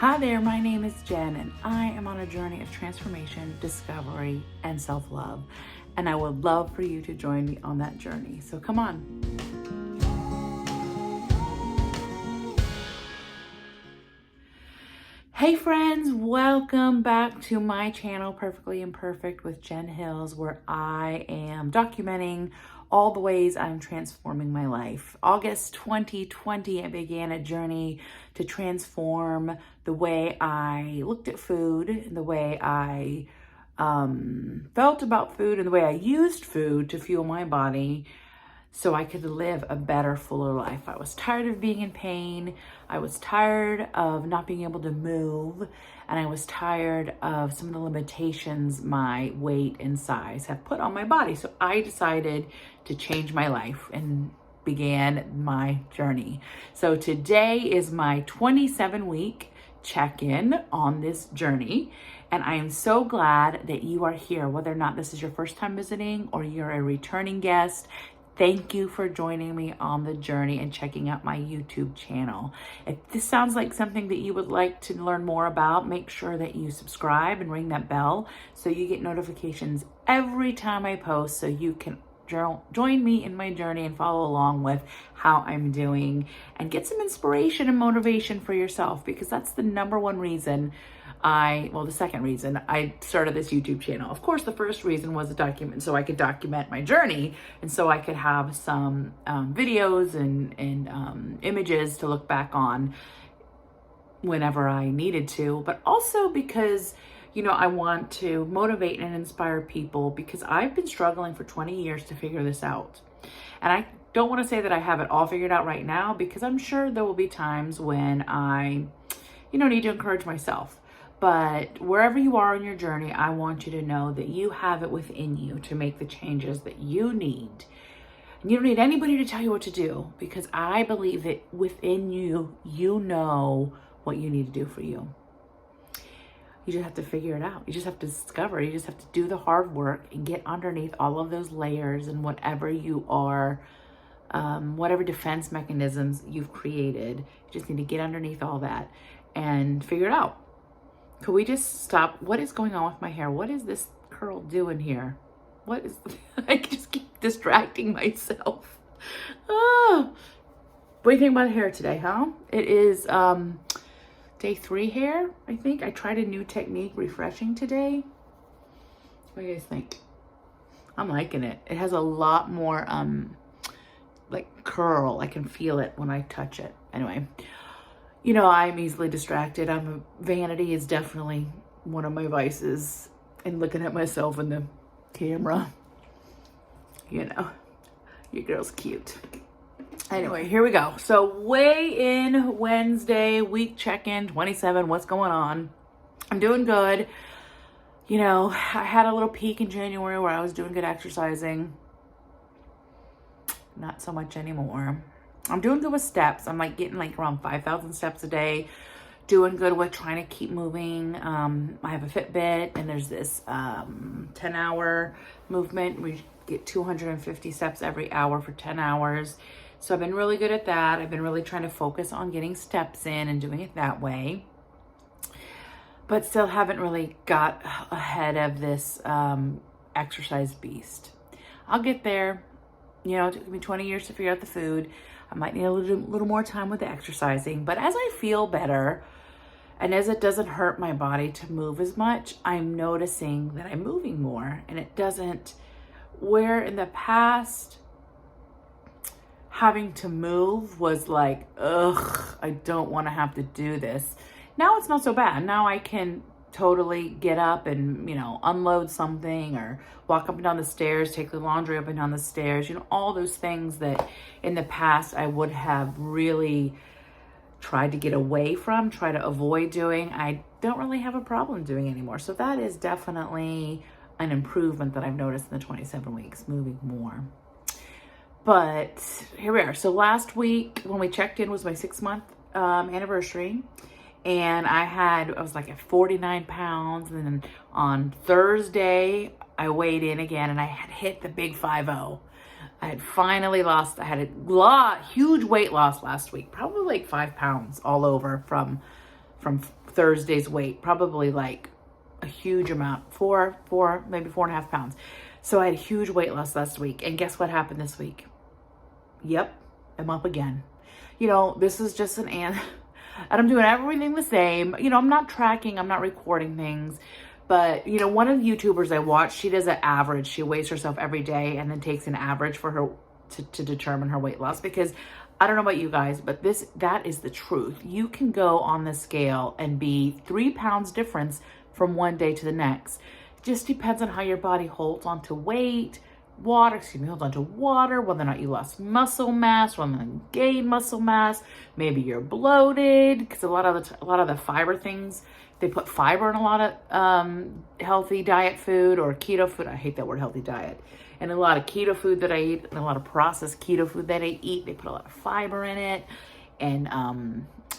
Hi there, my name is Jen, and I am on a journey of transformation, discovery, and self-love. And I would love for you to join me on that journey. So come on. Hey friends, welcome back to my channel, Perfectly Imperfect with Jen Hills, where I am documenting all the ways I'm transforming my life. August 2020, I began a journey to transform the way I looked at food, the way I felt about food, and the way I used food to fuel my body so I could live a better, fuller life. I was tired of being in pain. I was tired of not being able to move. And I was tired of some of the limitations my weight and size have put on my body. So I decided to change my life and began my journey. So today is my 27-week check-in on this journey. And I am so glad that you are here, whether or not this is your first time visiting or you're a returning guest. Thank you for joining me on the journey and checking out my YouTube channel. If this sounds like something that you would like to learn more about, make sure that you subscribe and ring that bell so you get notifications every time I post, so you can join me in my journey and follow along with how I'm doing and get some inspiration and motivation for yourself, because that's the number one reason the second reason I started this YouTube channel. Of course, the first reason was so I could document my journey, and so I could have some videos and images to look back on whenever I needed to, but also because, I want to motivate and inspire people, because I've been struggling for 20 years to figure this out. And I don't want to say that I have it all figured out right now, because I'm sure there will be times when I, need to encourage myself. But wherever you are on your journey, I want you to know that you have it within you to make the changes that you need. And you don't need anybody to tell you what to do, because I believe that within you, you know what you need to do for you. You just have to figure it out. You just have to discover. You just have to do the hard work and get underneath all of those layers and whatever you are, whatever defense mechanisms you've created. You just need to get underneath all that and figure it out. Could we just stop? What is going on with my hair? What is this curl doing here? I just keep distracting myself. Oh, what do you think about hair today, huh? It is day 3 hair, I think. I tried a new technique, refreshing today. What do you guys think? I'm liking it. It has a lot more like curl. I can feel it when I touch it. Anyway. I'm easily distracted. Vanity is definitely one of my vices, and looking at myself in the camera. Your girl's cute. Anyway, here we go. So weigh in Wednesday, week check-in 27. What's going on? I'm doing good. I had a little peak in January where I was doing good exercising. Not so much anymore. I'm doing good with steps. I'm getting around 5,000 steps a day. Doing good with trying to keep moving. I have a Fitbit, and there's this 10-hour movement. We get 250 steps every hour for 10 hours. So I've been really good at that. I've been really trying to focus on getting steps in and doing it that way. But still haven't really got ahead of this exercise beast. I'll get there. It took me 20 years to figure out the food. I might need a little more time with the exercising, but as I feel better and as it doesn't hurt my body to move as much, I'm noticing that I'm moving more, and it doesn't, where in the past having to move was like, ugh, I don't want to have to do this. Now it's not so bad. Now I can totally get up and, unload something, or walk up and down the stairs, take the laundry up and down the stairs, all those things that in the past I would have really tried to get away from, try to avoid doing. I don't really have a problem doing anymore. So that is definitely an improvement that I've noticed in the 27 weeks, moving more. But here we are. So last week when we checked in was my 6-month anniversary. And I was at 49 pounds. And then on Thursday, I weighed in again, and I had hit the big 5-0. I had finally lost, I had a huge weight loss last week, probably 5 pounds all over from Thursday's weight, probably like a huge amount, maybe 4.5 pounds. So I had huge weight loss last week. And guess what happened this week? Yep, I'm up again. This is just and I'm doing everything the same. I'm not tracking, I'm not recording things. But, one of the YouTubers I watch, she does an average. She weighs herself every day and then takes an average for her to determine her weight loss. Because I don't know about you guys, but that is the truth. You can go on the scale and be 3 pounds difference from one day to the next. It just depends on how your body holds on to weight, holds on to water, whether or not you lost muscle mass, whether or not you gained muscle mass. Maybe you're bloated, because a lot of the fiber things, they put fiber in a lot of healthy diet food or keto food. I hate that word, healthy diet. And a lot of keto food that I eat, and a lot of processed keto food that I eat, they put a lot of fiber in it, and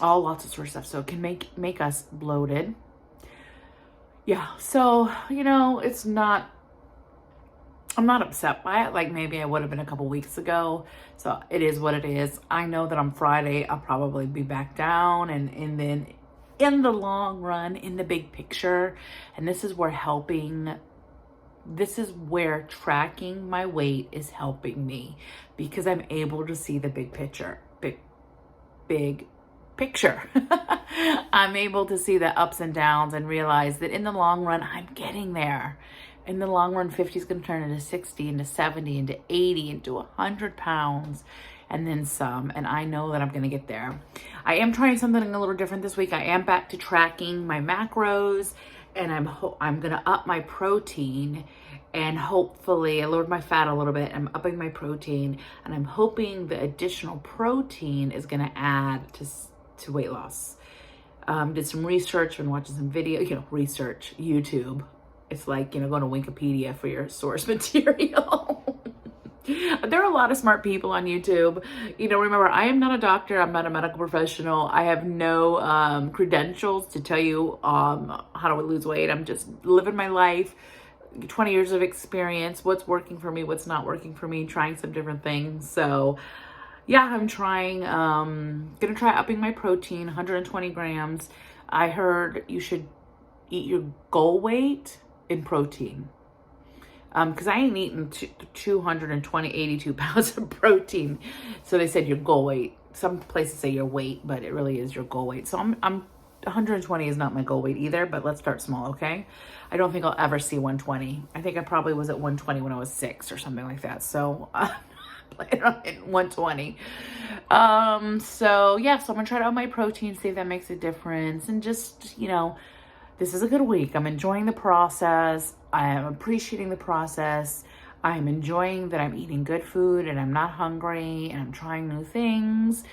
lots of sort of stuff. So it can make us bloated. Yeah, so I'm not upset by it like maybe I would have been a couple weeks ago. So it is what it is. I know that on Friday I'll probably be back down, and then in the long run, in the big picture, and this is where tracking my weight is helping me, because I'm able to see the big picture. Big picture. I'm able to see the ups and downs and realize that in the long run, I'm getting there. In the long run, 50 is going to turn into 60, into 70, into 80, into 100 pounds, and then some. And I know that I'm going to get there. I am trying something a little different this week. I am back to tracking my macros, and I'm going to up my protein, and hopefully I lowered my fat a little bit. I'm upping my protein, and I'm hoping the additional protein is going to add to weight loss. Did some research and watching some video, research, YouTube. It's like, going to Wikipedia for your source material. There are a lot of smart people on YouTube. Remember, I am not a doctor. I'm not a medical professional. I have no credentials to tell you how to lose weight. I'm just living my life, 20 years of experience, what's working for me, what's not working for me, trying some different things. So yeah, I'm gonna try upping my protein, 120 grams. I heard you should eat your goal weight in protein. Because I ain't eating 82 pounds of protein. So they said your goal weight. Some places say your weight, but it really is your goal weight. So I'm 120 is not my goal weight either, but let's start small, okay? I don't think I'll ever see 120. I think I probably was at 120 when I was 6 or something like that. So plan on hitting 120. So yeah, so I'm gonna try to up my protein, see if that makes a difference. And just, this is a good week. I'm enjoying the process. I am appreciating the process. I am enjoying that I'm eating good food and I'm not hungry and I'm trying new things.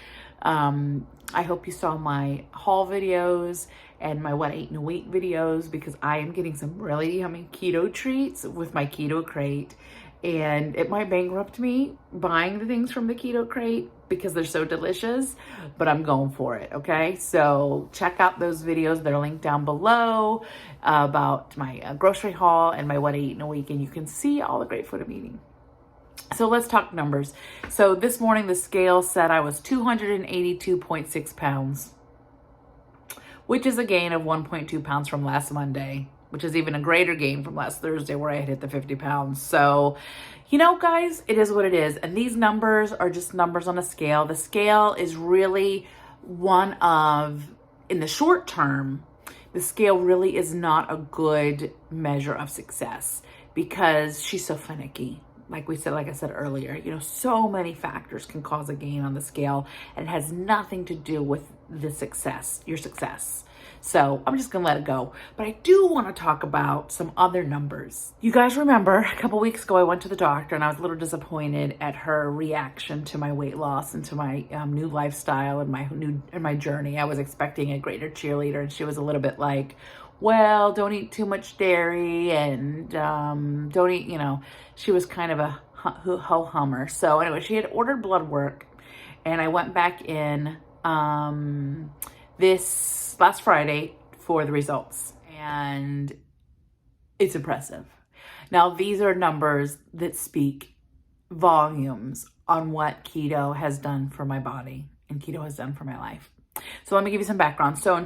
I hope you saw my haul videos and my what I ate in a week videos, because I am getting some really yummy keto treats with my keto crate. And it might bankrupt me buying the things from the keto crate because they're so delicious, but I'm going for it, okay? So check out those videos. They're linked down below about my grocery haul and my what I eat in a week, and you can see all the great food I'm eating. So let's talk numbers. So this morning, the scale said I was 282.6 pounds, which is a gain of 1.2 pounds from last Monday, which is even a greater gain from last Thursday where I had hit the 50 pounds. So, guys, it is what it is. And these numbers are just numbers on a scale. The scale is really in the short term, the scale really is not a good measure of success because she's so finicky. Like I said earlier, so many factors can cause a gain on the scale, and it has nothing to do with your success. So I'm just gonna let it go. But I do want to talk about some other numbers. You guys remember a couple weeks ago, I went to the doctor and I was a little disappointed at her reaction to my weight loss and to my new lifestyle and my journey. I was expecting a greater cheerleader, and she was a little bit like, well, don't eat too much dairy and don't eat, she was kind of a ho-hummer. So anyway, she had ordered blood work, and I went back in this last Friday for the results, and it's impressive. Now, these are numbers that speak volumes on what keto has done for my body and keto has done for my life. So let me give you some background. So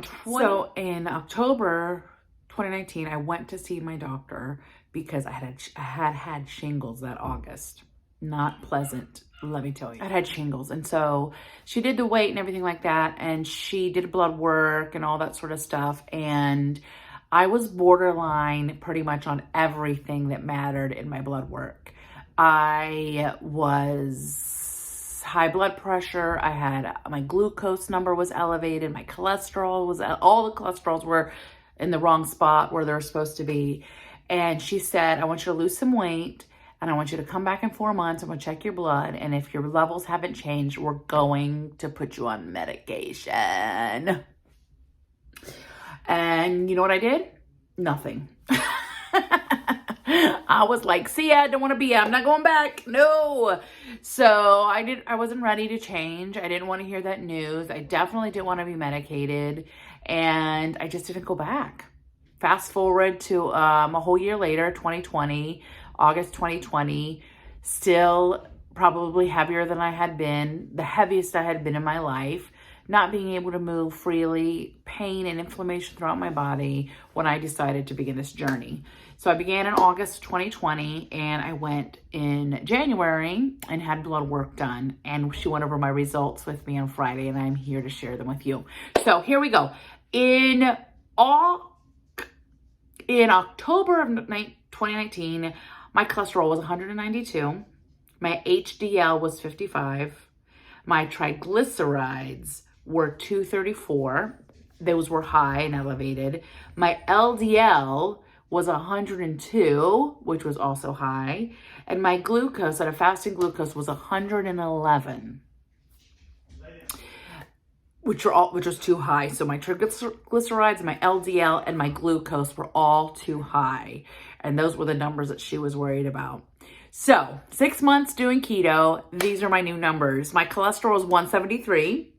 in October 2019, I went to see my doctor because I had shingles that August. Not pleasant, let me tell you. I had shingles. And so she did the weight and everything like that. And she did blood work and all that sort of stuff. And I was borderline pretty much on everything that mattered in my blood work. I was high blood pressure. I had, my glucose number was elevated. My cholesterol was, all the cholesterols were in the wrong spot where they're supposed to be. And she said, I want you to lose some weight and I want you to come back in 4 months. I'm going to check your blood. And if your levels haven't changed, we're going to put you on medication. And you know what I did? Nothing. I was like, see ya, I don't want to be ya. I'm not going back. No. So I wasn't ready to change. I didn't want to hear that news. I definitely didn't want to be medicated. And I just didn't go back. Fast forward to a whole year later, 2020, August 2020, still probably heavier than I had been, the heaviest I had been in my life, not being able to move freely, pain and inflammation throughout my body when I decided to begin this journey. So I began in August 2020 and I went in January and had blood work done. And she went over my results with me on Friday and I'm here to share them with you. So here we go. In October of 2019, my cholesterol was 192. My HDL was 55. My triglycerides were 234. Those were high and elevated. My LDL was 102, which was also high. And my glucose, at a fasting glucose, was 111. Which was too high. So my triglycerides, my LDL, and my glucose were all too high. And those were the numbers that she was worried about. So 6 months doing keto, these are my new numbers. My cholesterol was 173.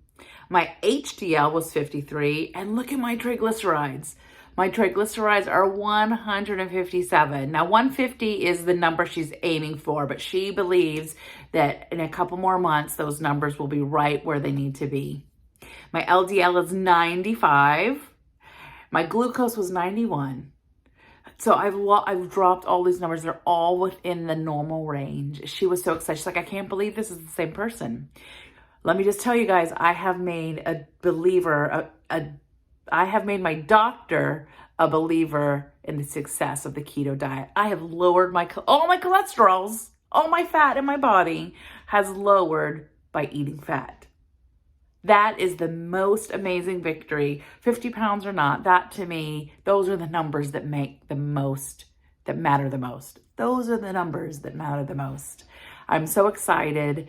My HDL was 53. And look at my triglycerides. My triglycerides are 157. Now 150 is the number she's aiming for, but she believes that in a couple more months, those numbers will be right where they need to be. My LDL is 95. My glucose was 91. So I've dropped all these numbers. They're all within the normal range. She was so excited. She's like, I can't believe this is the same person. Let me just tell you guys, I have made a believer, I have made my doctor a believer in the success of the keto diet. I have lowered all my cholesterols, all my fat in my body has lowered by eating fat. That is the most amazing victory, 50 pounds or not. That to me, those are the numbers that make the most, that matter the most. Those are the numbers that matter the most. I'm so excited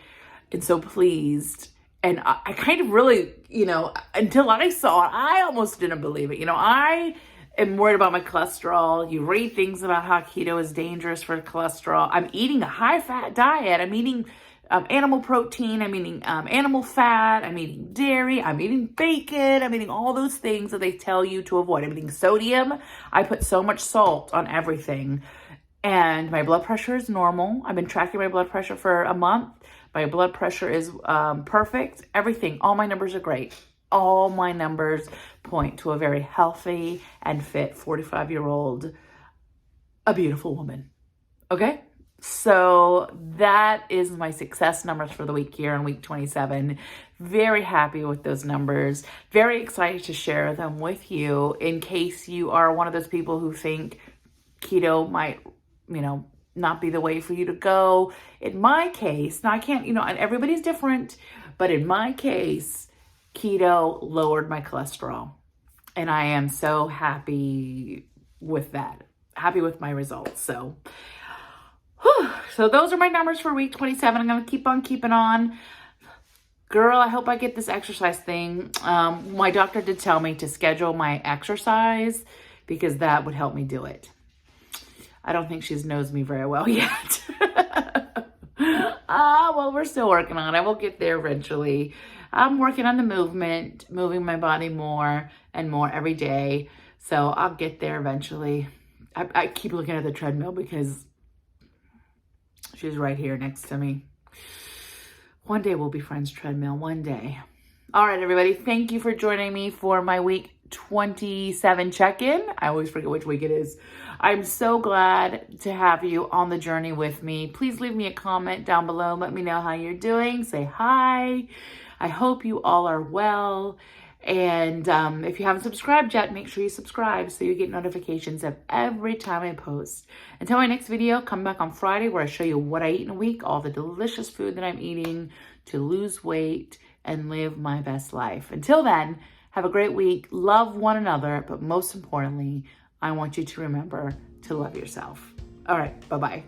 and so pleased. And I kind of really, until I saw it, I almost didn't believe it. I am worried about my cholesterol. You read things about how keto is dangerous for cholesterol. I'm eating a high fat diet. I'm eating animal protein, I'm eating animal fat, I'm eating dairy, I'm eating bacon, I'm eating all those things that they tell you to avoid. I'm eating sodium. I put so much salt on everything. And my blood pressure is normal. I've been tracking my blood pressure for a month. My blood pressure is perfect. Everything, all my numbers are great. All my numbers point to a very healthy and fit 45-year-old, a beautiful woman. Okay? So that is my success numbers for the week here on week 27. Very happy with those numbers. Very excited to share them with you in case you are one of those people who think keto might, not be the way for you to go. In my case, now I can't, and everybody's different, but in my case, keto lowered my cholesterol. And I am so happy with that. Happy with my results. So those are my numbers for week 27. I'm going to keep on keeping on. Girl, I hope I get this exercise thing. My doctor did tell me to schedule my exercise because that would help me do it. I don't think she knows me very well yet. Well, we're still working on it. We'll get there eventually. I'm working on the movement, moving my body more and more every day. So I'll get there eventually. I keep looking at the treadmill because she's right here next to me. One day we'll be friends, treadmill. One day. All right, everybody. Thank you for joining me for my week 27 check-in. I always forget which week it is. I'm so glad to have you on the journey with me. Please leave me a comment down below. Let me know how you're doing. Say hi. I hope you all are well. And if you haven't subscribed yet, make sure you subscribe so you get notifications of every time I post. Until my next video, come back on Friday where I show you what I eat in a week, all the delicious food that I'm eating to lose weight and live my best life. Until then, have a great week. Love one another, but most importantly, I want you to remember to love yourself. All right, bye-bye.